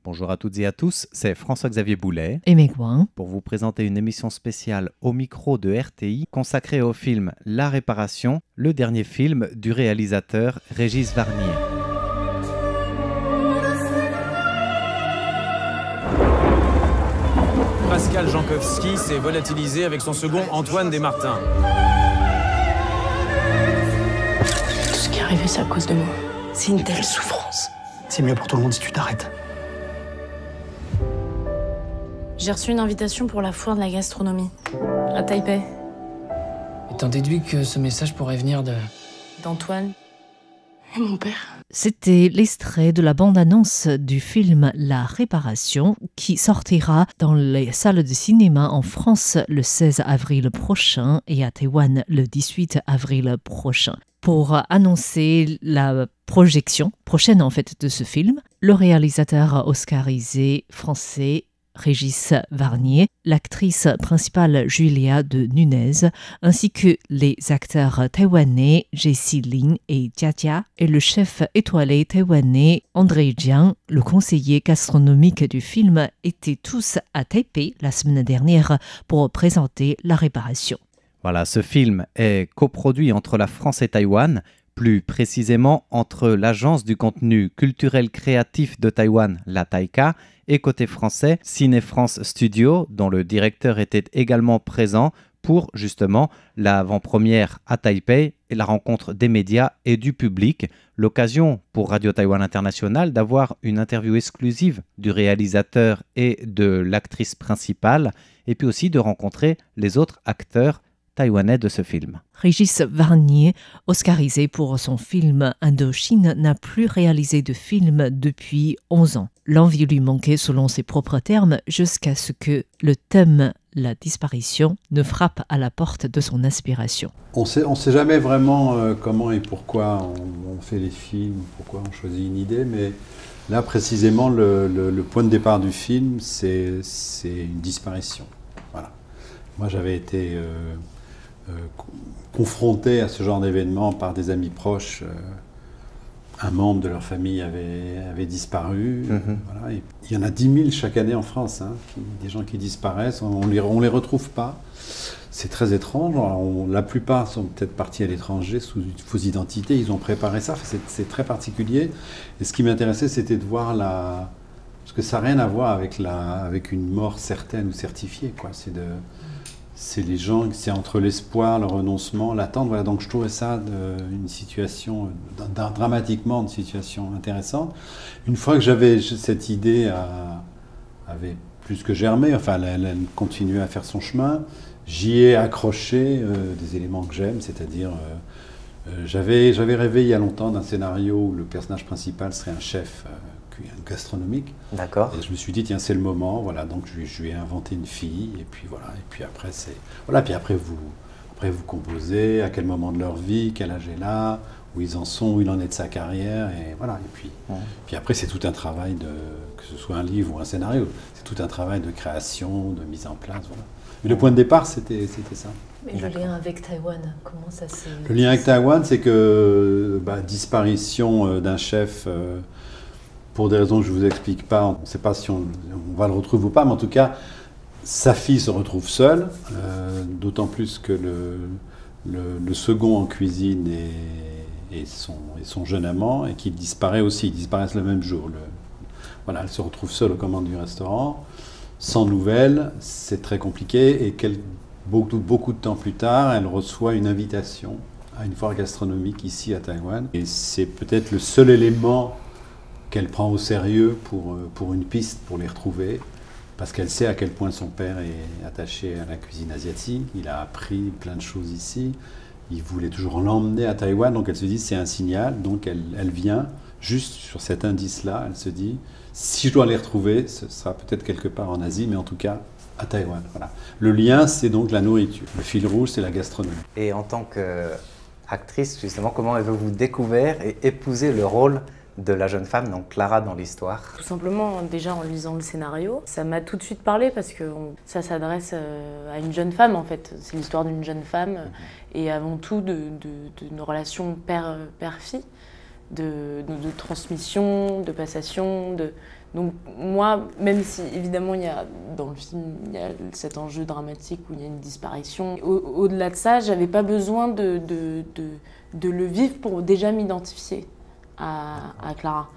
Bonjour à toutes et à tous, c'est François-Xavier Boulet et Megouin pour vous présenter une émission spéciale au micro de RTI consacrée au film La Réparation, le dernier film du réalisateur Régis Varnier. Pascal Jankowski s'est volatilisé avec son second Antoine Desmartins. Tout ce qui est arrivé, c'est à cause de moi. C'est une telle souffrance. C'est mieux pour tout le monde si tu t'arrêtes. J'ai reçu une invitation pour la foire de la gastronomie, à Taipei. Et t'en déduis que ce message pourrait venir d'Antoine. Et mon père. C'était l'extrait de la bande-annonce du film La Réparation qui sortira dans les salles de cinéma en France le 16 avril prochain et à Taïwan le 18 avril prochain. Pour annoncer la projection prochaine de ce film, le réalisateur oscarisé français Régis Varnier, l'actrice principale Julia de Nunez, ainsi que les acteurs taïwanais Jessie Lin et Jia Jia, et le chef étoilé taïwanais André Jiang, le conseiller gastronomique du film, étaient tous à Taipei la semaine dernière pour présenter La Réparation. Voilà, ce film est coproduit entre la France et Taïwan, plus précisément entre l'Agence du contenu culturel créatif de Taïwan, la TAICA, et côté français, Ciné France Studio, dont le directeur était également présent pour justement l'avant-première à Taipei et la rencontre des médias et du public. L'occasion pour Radio Taïwan International d'avoir une interview exclusive du réalisateur et de l'actrice principale, et puis aussi de rencontrer les autres acteurs taïwanais de ce film. Régis Varnier, oscarisé pour son film Indochine, n'a plus réalisé de film depuis 11 ans. L'envie lui manquait selon ses propres termes jusqu'à ce que le thème la disparition ne frappe à la porte de son inspiration. On sait jamais vraiment comment et pourquoi on fait les films, pourquoi on choisit une idée, mais là précisément le point de départ du film c'est une disparition. Voilà. Moi j'avais été confronté à ce genre d'événement par des amis proches. Un membre de leur famille avait disparu. Voilà. Et il y en a 10 000 chaque année en France, des gens qui disparaissent, on les retrouve pas. C'est très étrange. Alors, la plupart sont peut-être partis à l'étranger sous une fausse identité, ils ont préparé ça, c'est très particulier. Et ce qui m'intéressait, c'était de voir parce que ça n'a rien à voir avec une mort certaine ou certifiée, quoi. C'est les gens, c'est entre l'espoir, le renoncement, l'attente. Voilà, donc je trouvais ça une situation, dramatiquement, une situation intéressante. Une fois que j'avais cette idée, avait plus que germé, enfin, elle continuait à faire son chemin, j'y ai accroché des éléments que j'aime, c'est-à-dire, j'avais rêvé il y a longtemps d'un scénario où le personnage principal serait un chef gastronomique. D'accord. Et je me suis dit, tiens, c'est le moment, voilà, donc je lui ai inventé une fille, et puis voilà, et puis après, puis après vous composez, à quel moment de leur vie, quel âge est là, où ils en sont, où il en est de sa carrière, et voilà, et puis après, c'est tout un travail que ce soit un livre ou un scénario, c'est tout un travail de création, de mise en place, voilà. Mais le point de départ, c'était ça. Et le lien avec Taïwan, comment ça s'est... Le lien avec Taïwan, c'est que disparition d'un chef... pour des raisons que je ne vous explique pas, on ne sait pas si on va le retrouver ou pas, mais en tout cas, sa fille se retrouve seule, d'autant plus que le second en cuisine est son jeune amant, et qu'il disparaît aussi, ils disparaissent le même jour. Voilà, elle se retrouve seule aux commandes du restaurant, sans nouvelles, c'est très compliqué, et beaucoup de temps plus tard, elle reçoit une invitation à une foire gastronomique ici à Taïwan, et c'est peut-être le seul élément qu'elle prend au sérieux pour une piste, pour les retrouver, parce qu'elle sait à quel point son père est attaché à la cuisine asiatique, il a appris plein de choses ici, il voulait toujours l'emmener à Taïwan, donc elle se dit c'est un signal, donc elle vient, juste sur cet indice-là, elle se dit, si je dois les retrouver, ce sera peut-être quelque part en Asie, mais en tout cas à Taïwan. Voilà. Le lien, c'est donc la nourriture, le fil rouge, c'est la gastronomie. Et en tant qu'actrice, justement, comment avez-vous découvert et épousé le rôle de la jeune femme, donc Clara dans l'histoire? Tout simplement, déjà en lisant le scénario, ça m'a tout de suite parlé parce que ça s'adresse à une jeune femme en fait. C'est l'histoire d'une jeune femme et avant tout d'une relation père-fille, de transmission, de passation, Donc moi, même si évidemment dans le film il y a cet enjeu dramatique où il y a une disparition, au-delà de ça, j'avais pas besoin de le vivre pour déjà m'identifier à Clara.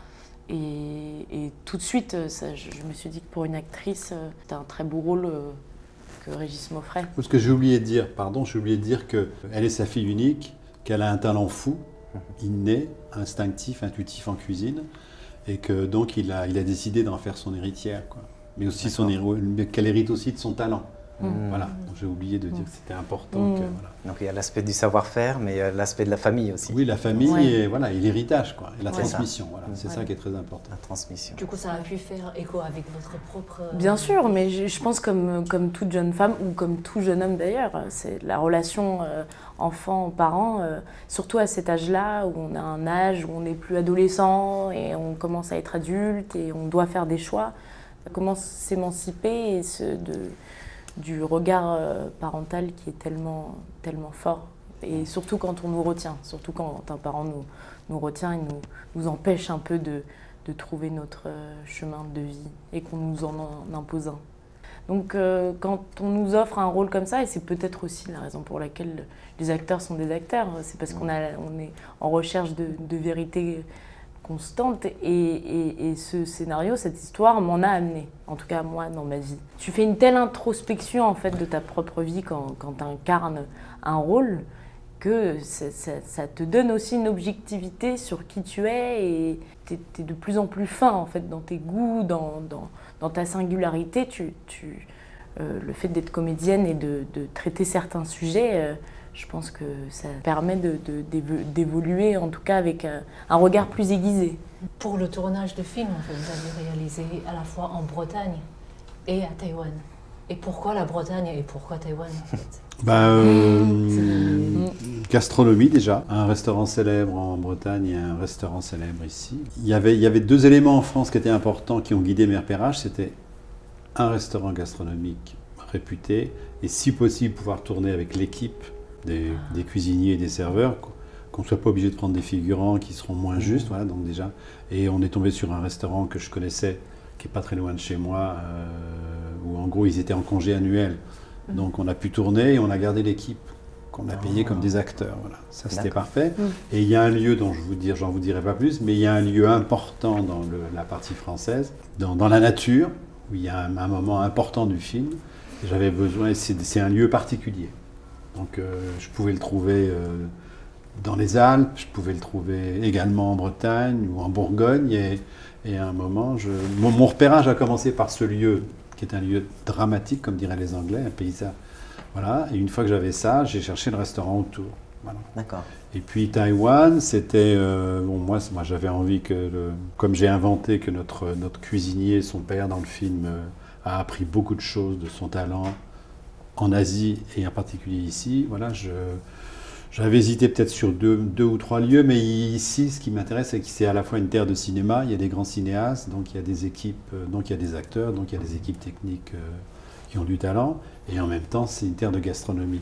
Et tout de suite, je me suis dit que pour une actrice, c'était un très beau rôle que Régis m'offrait. Ce que j'ai oublié de dire, qu'elle est sa fille unique, qu'elle a un talent fou, inné, instinctif, intuitif en cuisine, et que donc il a décidé d'en faire son héritière, quoi. Mais aussi qu'elle hérite aussi de son talent. Voilà, donc j'ai oublié de dire que c'était important. Voilà. Donc il y a l'aspect du savoir-faire, mais il y a l'aspect de la famille aussi. Oui, la famille et voilà, et l'héritage, quoi, et la transmission. Voilà, c'est ça qui est très important. La transmission. Du coup, ça a pu faire écho avec votre propre... Bien sûr, mais je pense comme toute jeune femme, ou comme tout jeune homme d'ailleurs, c'est la relation enfant-parent, surtout à cet âge-là, où on a un âge où on n'est plus adolescent, et on commence à être adulte, et on doit faire des choix. Comment s'émanciper du regard parental qui est tellement, tellement fort. Et surtout quand on nous retient, surtout quand un parent nous retient et nous empêche un peu de trouver notre chemin de vie et qu'on nous en impose un. Donc quand on nous offre un rôle comme ça, et c'est peut-être aussi la raison pour laquelle les acteurs sont des acteurs, c'est parce qu'on est en recherche de vérité constante, et ce scénario, cette histoire m'en a amené, en tout cas moi, dans ma vie. Tu fais une telle introspection en fait de ta propre vie quand tu incarnes un rôle, que ça te donne aussi une objectivité sur qui tu es, et tu es de plus en plus fin en fait dans tes goûts, dans ta singularité. Le fait d'être comédienne et de traiter certains sujets, je pense que ça permet d'évoluer, en tout cas avec un regard plus aiguisé. Pour le tournage de film, en fait, vous avez réalisé à la fois en Bretagne et à Taïwan. Et pourquoi la Bretagne et pourquoi Taïwan, en fait? Gastronomie déjà, un restaurant célèbre en Bretagne et un restaurant célèbre ici. Il y avait deux éléments en France qui étaient importants, qui ont guidé mes repérages. C'était un restaurant gastronomique réputé, et si possible pouvoir tourner avec l'équipe des cuisiniers et des serveurs, qu'on ne soit pas obligé de prendre des figurants qui seront moins justes, voilà, donc déjà. Et on est tombé sur un restaurant que je connaissais, qui n'est pas très loin de chez moi, où en gros ils étaient en congé annuel. Donc on a pu tourner et on a gardé l'équipe qu'on a payée comme des acteurs. Voilà. Ça c'était parfait. Et il y a un lieu dont j'en vous dirai pas plus, mais il y a un lieu important dans la partie française, dans la nature, où il y a un moment important du film. J'avais besoin, et c'est un lieu particulier. Donc je pouvais le trouver dans les Alpes, je pouvais le trouver également en Bretagne ou en Bourgogne. Et à un moment, mon repérage a commencé par ce lieu, qui est un lieu dramatique, comme diraient les Anglais, un paysage. Voilà. Et une fois que j'avais ça, j'ai cherché le restaurant autour. Voilà. D'accord. Et puis Taïwan, c'était... moi j'avais envie comme j'ai inventé que notre cuisinier, son père dans le film, a appris beaucoup de choses de son talent en Asie et en particulier ici. Voilà, j'avais hésité peut-être sur deux ou trois lieux, mais ici, ce qui m'intéresse, c'est que c'est à la fois une terre de cinéma, il y a des grands cinéastes, donc il y a des équipes, donc il y a des acteurs, donc il y a des équipes techniques qui ont du talent, et en même temps, c'est une terre de gastronomie.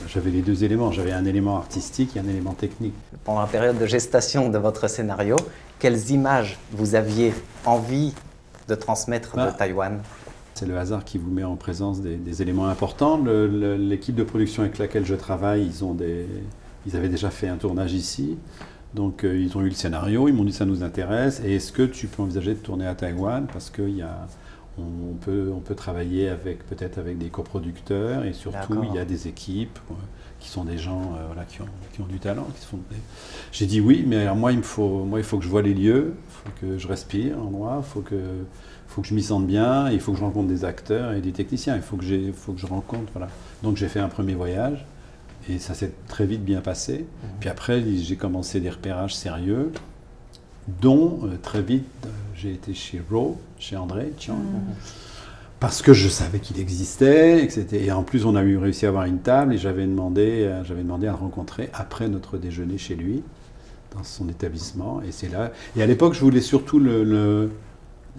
J'avais les deux éléments, j'avais un élément artistique et un élément technique. Pendant la période de gestation de votre scénario, quelles images vous aviez envie de transmettre de Taïwan ? C'est le hasard qui vous met en présence des éléments importants. L'équipe de production avec laquelle je travaille, ils avaient déjà fait un tournage ici. Donc ils ont eu le scénario, ils m'ont dit ça nous intéresse. Et est-ce que tu peux envisager de tourner à Taïwan? Parce qu'on peut travailler peut-être avec des coproducteurs, et surtout il y a des équipes qui sont des gens qui ont du talent. J'ai dit oui, mais alors moi il faut que je voie les lieux, il faut que je respire en moi, il faut que je m'y sente bien, il faut que je rencontre des acteurs et des techniciens, il faut que je rencontre, voilà. Donc j'ai fait un premier voyage, et ça s'est très vite bien passé. Puis après, j'ai commencé des repérages sérieux, dont très vite, j'ai été chez Raw, chez André Chiang, parce que je savais qu'il existait, et en plus on a réussi à avoir une table, et j'avais demandé à le rencontrer après notre déjeuner chez lui, dans son établissement, et c'est là. Et à l'époque, je voulais surtout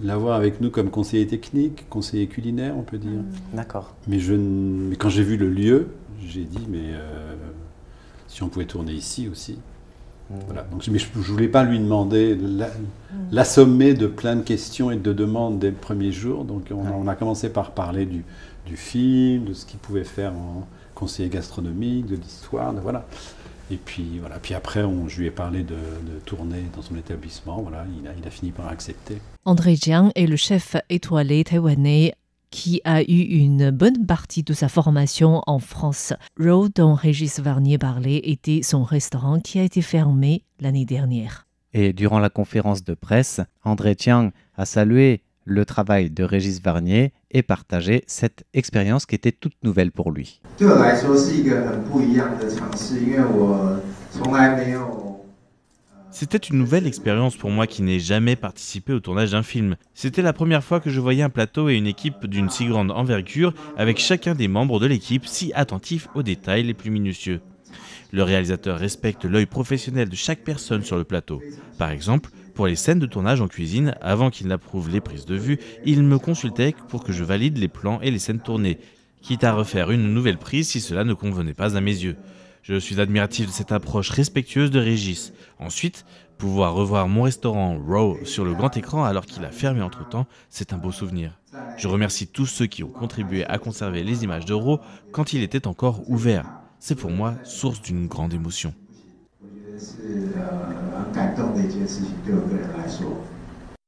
l'avoir avec nous comme conseiller technique, conseiller culinaire, on peut dire. D'accord. Mais quand j'ai vu le lieu, j'ai dit, mais si on pouvait tourner ici aussi. Voilà. Donc, mais je ne voulais pas lui demander, l'assommer de plein de questions et de demandes dès le premier jour. Donc on a commencé par parler du film, de ce qu'il pouvait faire en conseiller gastronomique, de l'histoire, voilà. Et puis, voilà. Puis après, je lui ai parlé de tourner dans son établissement. Voilà, il a fini par accepter. André Jiang est le chef étoilé taïwanais qui a eu une bonne partie de sa formation en France. Row, dont Régis Varnier parlait, était son restaurant qui a été fermé l'année dernière. Et durant la conférence de presse, André Jiang a salué le travail de Régis Varnier et partagé cette expérience qui était toute nouvelle pour lui. C'était une nouvelle expérience pour moi qui n'ai jamais participé au tournage d'un film. C'était la première fois que je voyais un plateau et une équipe d'une si grande envergure, avec chacun des membres de l'équipe si attentif aux détails les plus minutieux. Le réalisateur respecte l'œil professionnel de chaque personne sur le plateau. Par exemple, pour les scènes de tournage en cuisine, avant qu'il n'approuve les prises de vue, il me consultait pour que je valide les plans et les scènes tournées, quitte à refaire une nouvelle prise si cela ne convenait pas à mes yeux. Je suis admiratif de cette approche respectueuse de Régis. Ensuite, pouvoir revoir mon restaurant Row sur le grand écran alors qu'il a fermé entre-temps, c'est un beau souvenir. Je remercie tous ceux qui ont contribué à conserver les images de Row quand il était encore ouvert. C'est pour moi source d'une grande émotion.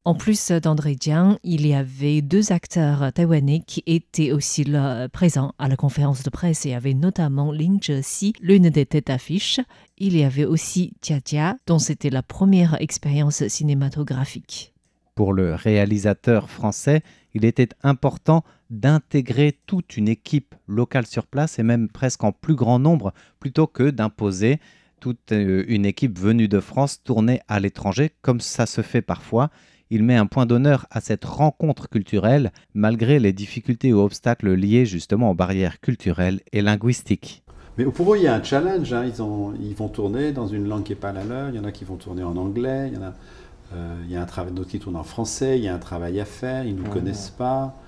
En plus d'André Jiang, il y avait 2 acteurs taïwanais qui étaient aussi là, présents à la conférence de presse. Il y avait notamment Lin Zhexi, l'une des têtes d'affiche. Il y avait aussi Jia Jia, dont c'était la première expérience cinématographique. Pour le réalisateur français, il était important d'intégrer toute une équipe locale sur place et même presque en plus grand nombre, plutôt que d'imposer toute une équipe venue de France tournée à l'étranger, comme ça se fait parfois. Il met un point d'honneur à cette rencontre culturelle, malgré les difficultés ou obstacles liés justement aux barrières culturelles et linguistiques. Mais pour eux, il y a un challenge. Hein. Ils vont tourner dans une langue qui n'est pas la leur. Il y en a qui vont tourner en anglais. Il y a un travail d'autres qui tournent en français. Il y a un travail à faire. Ils ne nous connaissent pas.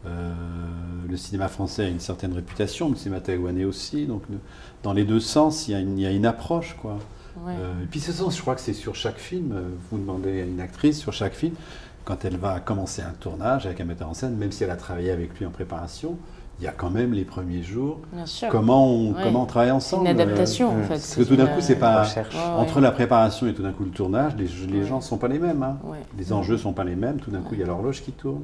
Le cinéma français a une certaine réputation, le cinéma taïwanais aussi. Donc, dans les deux sens, il y a une approche, quoi. Ouais. Et puis, je crois que c'est sur chaque film. Vous demandez à une actrice sur chaque film, quand elle va commencer un tournage avec un metteur en scène, même si elle a travaillé avec lui en préparation, il y a quand même les premiers jours. Comment on travaille ensemble. Une adaptation, en fait. Parce que tout d'un coup, c'est pas entre la préparation et tout d'un coup le tournage, les gens ne sont pas les mêmes. Hein. Ouais. Les enjeux ne sont pas les mêmes. Tout d'un coup, il y a l'horloge qui tourne.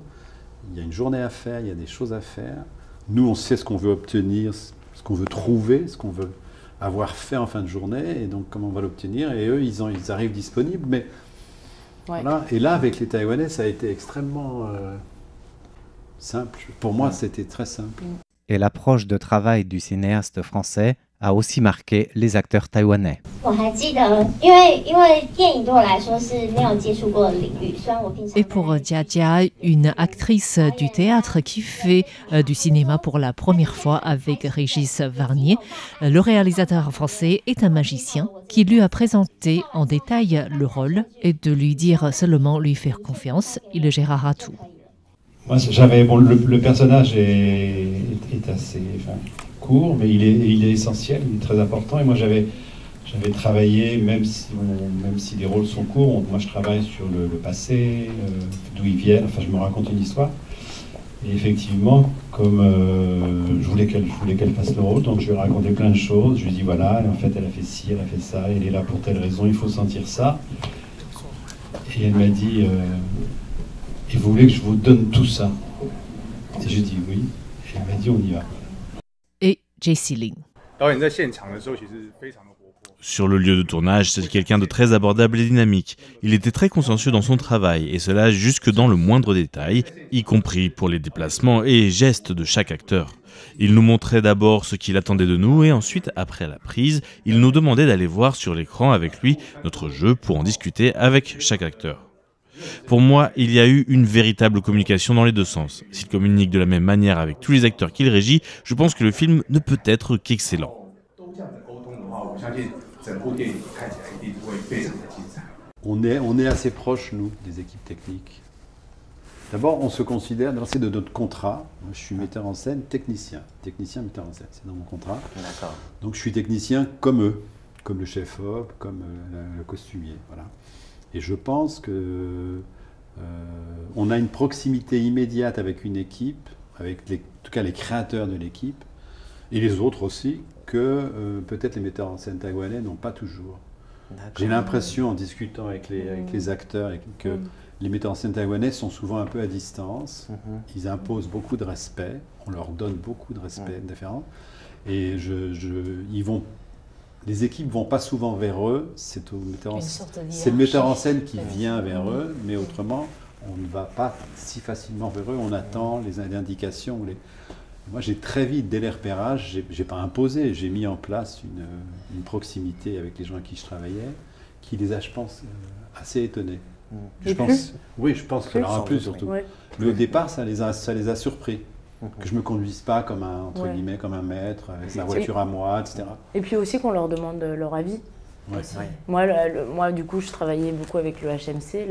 Il y a une journée à faire, il y a des choses à faire. Nous, on sait ce qu'on veut obtenir, ce qu'on veut trouver, ce qu'on veut avoir fait en fin de journée, et donc comment on va l'obtenir. Et eux, ils arrivent disponibles. Mais voilà. Et là, avec les Taïwanais, ça a été extrêmement simple. Pour moi, c'était très simple. Et l'approche de travail du cinéaste français a aussi marqué les acteurs taïwanais. Et pour Jia Jia, une actrice du théâtre qui fait du cinéma pour la première fois avec Régis Varnier, le réalisateur français est un magicien qui lui a présenté en détail le rôle et de lui dire seulement lui faire confiance, il gérera tout. Moi, le personnage est assez court, mais il est essentiel, il est très important. Et moi, j'avais travaillé, même si les rôles sont courts, moi je travaille sur le passé, d'où ils viennent. Enfin, je me raconte une histoire. Et effectivement, comme je voulais qu'elle fasse le rôle, donc je lui ai raconté plein de choses. Je lui ai dit voilà, en fait, elle a fait ci, elle a fait ça, elle est là pour telle raison, il faut sentir ça. Et elle m'a dit et vous voulez que je vous donne tout ça? Et j'ai dit oui. Et elle m'a dit on y va. Et J.C. Lin. Sur le lieu de tournage, c'est quelqu'un de très abordable et dynamique. Il était très consciencieux dans son travail, et cela jusque dans le moindre détail, y compris pour les déplacements et gestes de chaque acteur. Il nous montrait d'abord ce qu'il attendait de nous, et ensuite, après la prise, il nous demandait d'aller voir sur l'écran avec lui notre jeu pour en discuter avec chaque acteur. Pour moi, il y a eu une véritable communication dans les deux sens. S'il communique de la même manière avec tous les acteurs qu'il régit, je pense que le film ne peut être qu'excellent. On est assez proches, nous, des équipes techniques. D'abord, on se considère, c'est de notre contrat. Moi, je suis metteur en scène, technicien, metteur en scène, c'est dans mon contrat. Donc je suis technicien comme eux. comme le chef-op, comme le costumier. Voilà. Et je pense que on a une proximité immédiate avec une équipe, avec en tout cas les créateurs de l'équipe, et les autres aussi, que peut-être les metteurs en scène taïwanais n'ont pas toujours. J'ai l'impression, en discutant avec les acteurs, que les metteurs en scène taïwanais sont souvent un peu à distance. Ils imposent beaucoup de respect, on leur donne beaucoup de respect différent, et les équipes ne vont pas souvent vers eux, c'est le metteur en scène qui vient vers eux, mais autrement, on ne va pas si facilement vers eux, on attend les indications. Moi, j'ai très vite, dès les repérages, j'ai pas imposé, j'ai mis en place une proximité avec les gens avec qui je travaillais, qui les a, je pense, assez étonnés. Je pense que ça leur a plu surtout. Ouais. Mais au départ, ça les a surpris. Que je ne me conduise pas comme un, guillemets, comme un maître, avec ma voiture à moi, etc. Et puis aussi qu'on leur demande leur avis. Ouais. Moi, du coup, je travaillais beaucoup avec le HMC,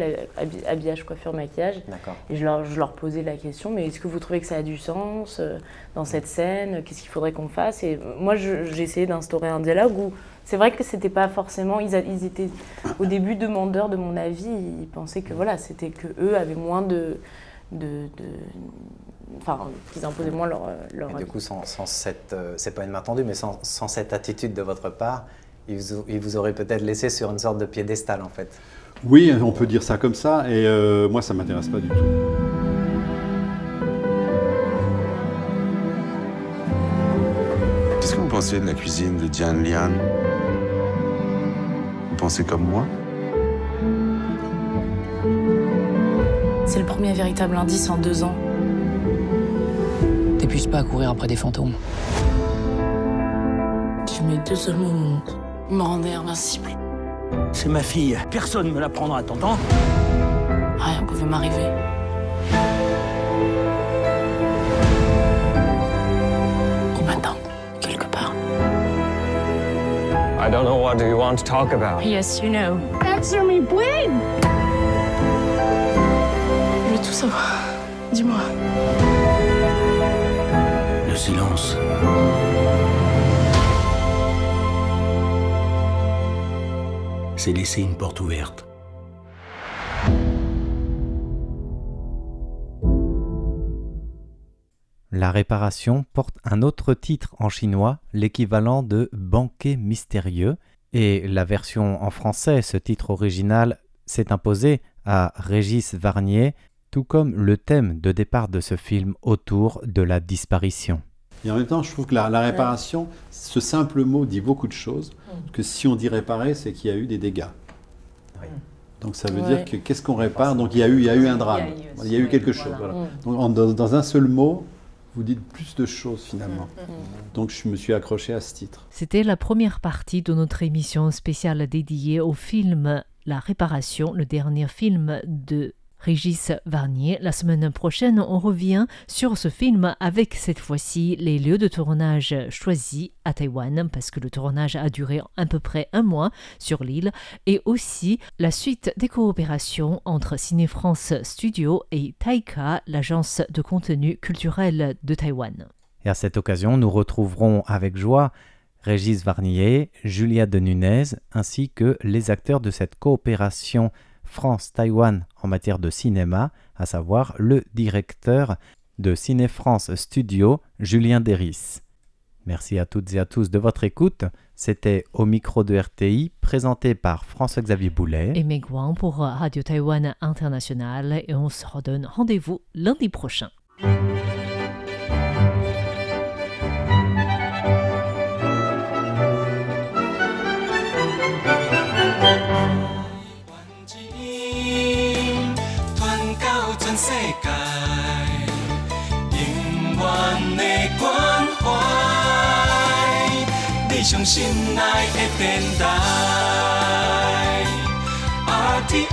habillage, coiffure, maquillage. Et je leur posais la question, mais est-ce que vous trouvez que ça a du sens dans cette scène? Qu'est-ce qu'il faudrait qu'on fasse? Et moi, j'ai essayé d'instaurer un dialogue où c'est vrai que c'était pas forcément... Ils étaient au début demandeurs de mon avis. Ils pensaient que voilà, c'était qu'eux avaient moins enfin, qu'ils imposaient moins leur avis. Du coup, sans cette... c'est pas une main tendue, mais sans cette attitude de votre part, il vous aurait peut-être laissé sur une sorte de piédestal, en fait. Oui, on peut dire ça comme ça, et moi, ça ne m'intéresse pas du tout. Qu'est-ce que vous pensez de la cuisine de Diane Lian? Vous pensez comme moi? C'est le premier véritable indice en 2 ans. T'épuises pas à courir après des fantômes. Tu mets 2 seuls mots me rendait invincible. C'est ma fille. Personne me la prendra, t'entends? Rien pouvait m'arriver. Il m'attend, quelque part. I don't know what you want to talk about. Yes, you know. Answer me, please! Je veux tout savoir. Dis-moi. Le silence. C'est laisser une porte ouverte. La réparation porte un autre titre en chinois, l'équivalent de banquet mystérieux, et la version en français, ce titre original, s'est imposé à Régis Varnier, tout comme le thème de départ de ce film autour de la disparition. Et en même temps, je trouve que la réparation, ce simple mot dit beaucoup de choses, que si on dit réparer, c'est qu'il y a eu des dégâts. Oui. Donc ça veut dire que qu'est-ce qu'on répare? Donc il y a eu un drame, il y a eu quelque chose. Voilà. Donc dans un seul mot, vous dites plus de choses finalement. Donc je me suis accroché à ce titre. C'était la première partie de notre émission spéciale dédiée au film La Réparation, le dernier film de Régis Varnier. La semaine prochaine, on revient sur ce film avec cette fois-ci les lieux de tournage choisis à Taïwan parce que le tournage a duré à peu près 1 mois sur l'île et aussi la suite des coopérations entre Ciné France Studio et Taika, l'agence de contenu culturel de Taïwan. Et à cette occasion, nous retrouverons avec joie Régis Varnier, Julia de Nunez ainsi que les acteurs de cette coopération France-Taïwan en matière de cinéma, à savoir le directeur de Ciné France Studio, Julien Deris. Merci à toutes et à tous de votre écoute. C'était Au micro de RTI, présenté par François-Xavier Boulet et Meg Wang pour Radio Taïwan International. Et on se redonne rendez-vous lundi prochain.相信爱的电台 RTI。